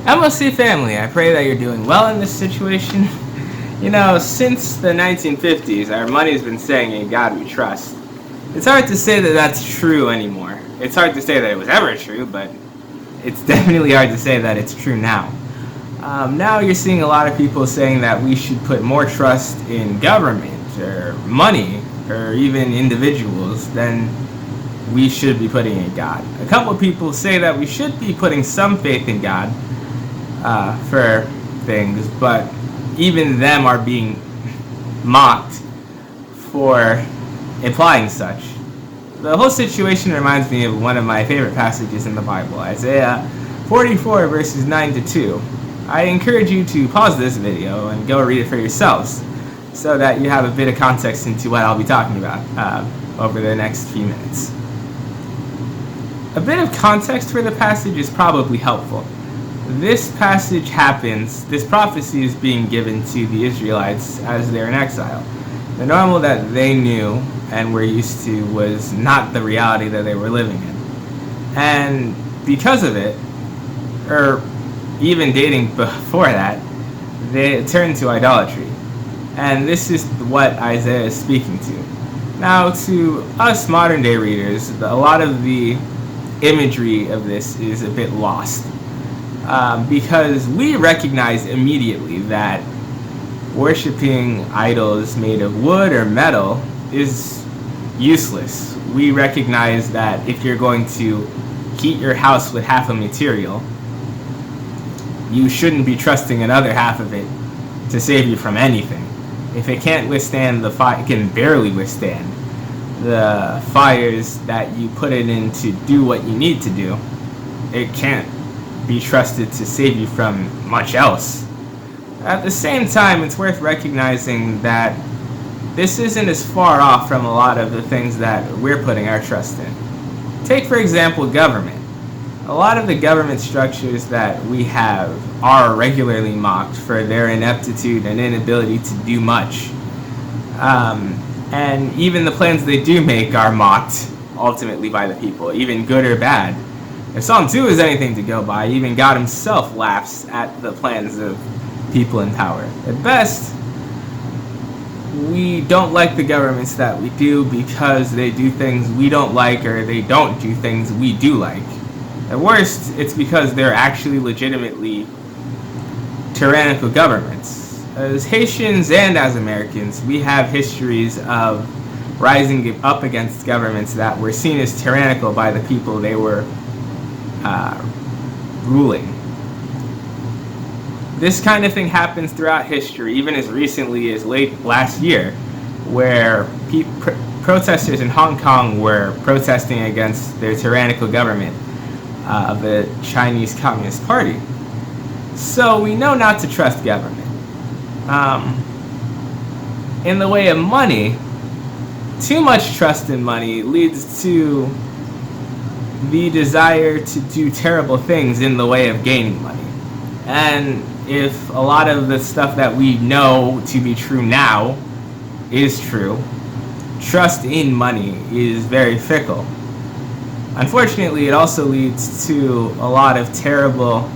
MOC family, I pray that you're doing well in this situation. Since the 1950s, our money's been saying, "In God we trust." It's hard to say that that's true anymore. It's hard to say that it was ever true, but it's definitely hard to say that it's true now. Now you're seeing a lot of people saying that we should put more trust in government or money or even individuals than we should be putting in God. A couple of people say that we should be putting some faith in God for things, but even them are being mocked for implying such. The whole situation reminds me of one of my favorite passages in the Bible, Isaiah 44 verses 9 to 2. I encourage you to pause this video and go read it for yourselves so that you have a bit of context into what I'll be talking about over the next few minutes. A bit of context for the passage is probably helpful. This passage happens, this prophecy is being given to the Israelites as they're in exile. The normal that they knew and were used to was not the reality that they were living in. And because of it, or even dating before that, they turned to idolatry. And this is what Isaiah is speaking to. Now, to us modern day readers, a lot of the imagery of this is a bit lost. Because we recognize immediately that worshiping idols made of wood or metal is useless. We recognize that if you're going to heat your house with half a material, you shouldn't be trusting another half of it to save you from anything. If it can't withstand the fire, it can barely withstand the fires that you put it in to do what you need to do. It can't be trusted to save you from much else. At the same time, it's worth recognizing that this isn't as far off from a lot of the things that we're putting our trust in. Take, for example, government. A lot of the government structures that we have are regularly mocked for their ineptitude and inability to do much. And even the plans they do make are mocked ultimately by the people, even good or bad. If Psalm 2 is anything to go by, even God himself laughs at the plans of people in power. At best, we don't like the governments that we do because they do things we don't like, or they don't do things we do like. At worst, it's because they're actually legitimately tyrannical governments. As Haitians and as Americans, we have histories of rising up against governments that were seen as tyrannical by the people they were ruling. This kind of thing happens throughout history, even as recently as late last year, where protesters in Hong Kong were protesting against their tyrannical government of the Chinese Communist Party. So we know not to trust government. In the way of money, too much trust in money leads to the desire to do terrible things in the way of gaining money. And if a lot of the stuff that we know to be true now is true, trust in money is very fickle. Unfortunately, it also leads to a lot of terrible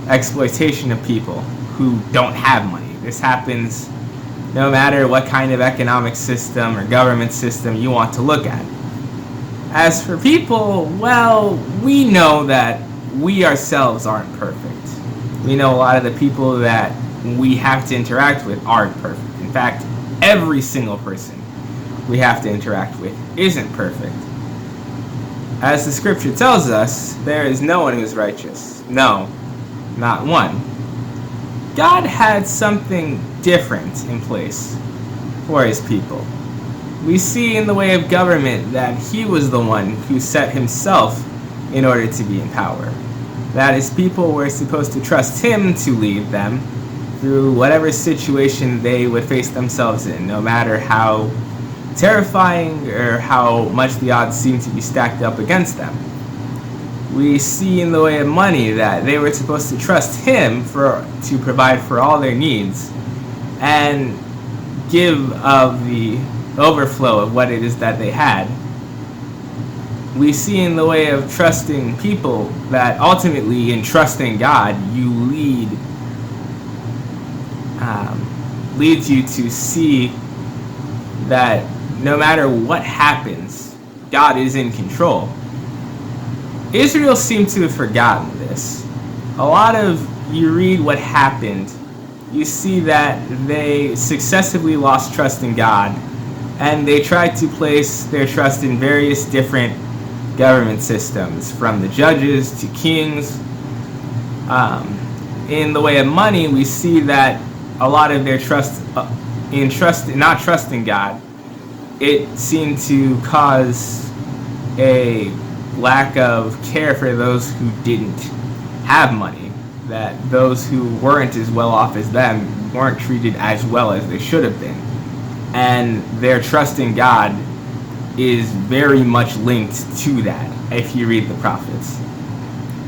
exploitation of people who don't have money. This happens no matter what kind of economic system or government system you want to look at. As for people, well, we know that we ourselves aren't perfect. We know a lot of the people that we have to interact with aren't perfect. In fact, every single person we have to interact with isn't perfect. As the scripture tells us, there is no one who is righteous. No, not one. God had something different in place for his people. We see in the way of government that he was the one who set himself in order to be in power. That his people were supposed to trust him to lead them through whatever situation they would face themselves in, no matter how terrifying or how much the odds seem to be stacked up against them. We see in the way of money that they were supposed to trust him to provide for all their needs and give of the overflow of what it is that they had. We see in the way of trusting people that ultimately in trusting God, you leads you to see that no matter what happens, God is in control. Israel seemed to have forgotten this. You read what happened, you see that they successively lost trust in God, and they tried to place their trust in various different government systems, from the judges to kings. In the way of money, we see that a lot of their not trusting God, it seemed to cause a lack of care for those who didn't have money, that those who weren't as well off as them weren't treated as well as they should have been. And their trust in God is very much linked to that, if you read the prophets.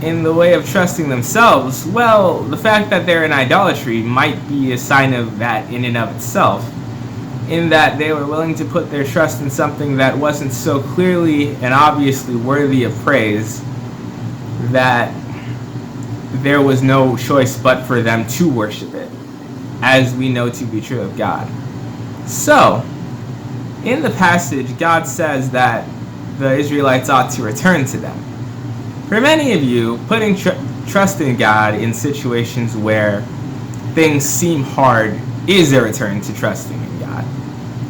In the way of trusting themselves, well, the fact that they're in idolatry might be a sign of that in and of itself, in that they were willing to put their trust in something that wasn't so clearly and obviously worthy of praise that there was no choice but for them to worship it, as we know to be true of God. So, in the passage, God says that the Israelites ought to return to them. For many of you, putting trust in God in situations where things seem hard is a return to trusting in God.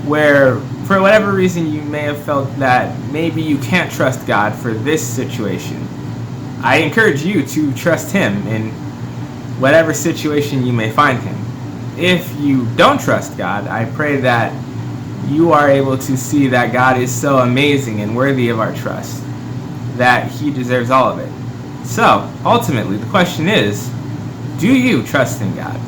Where, for whatever reason, you may have felt that maybe you can't trust God for this situation, I encourage you to trust Him in whatever situation you may find Him. If you don't trust God, I pray that you are able to see that God is so amazing and worthy of our trust, that He deserves all of it. So, ultimately, the question is, do you trust in God?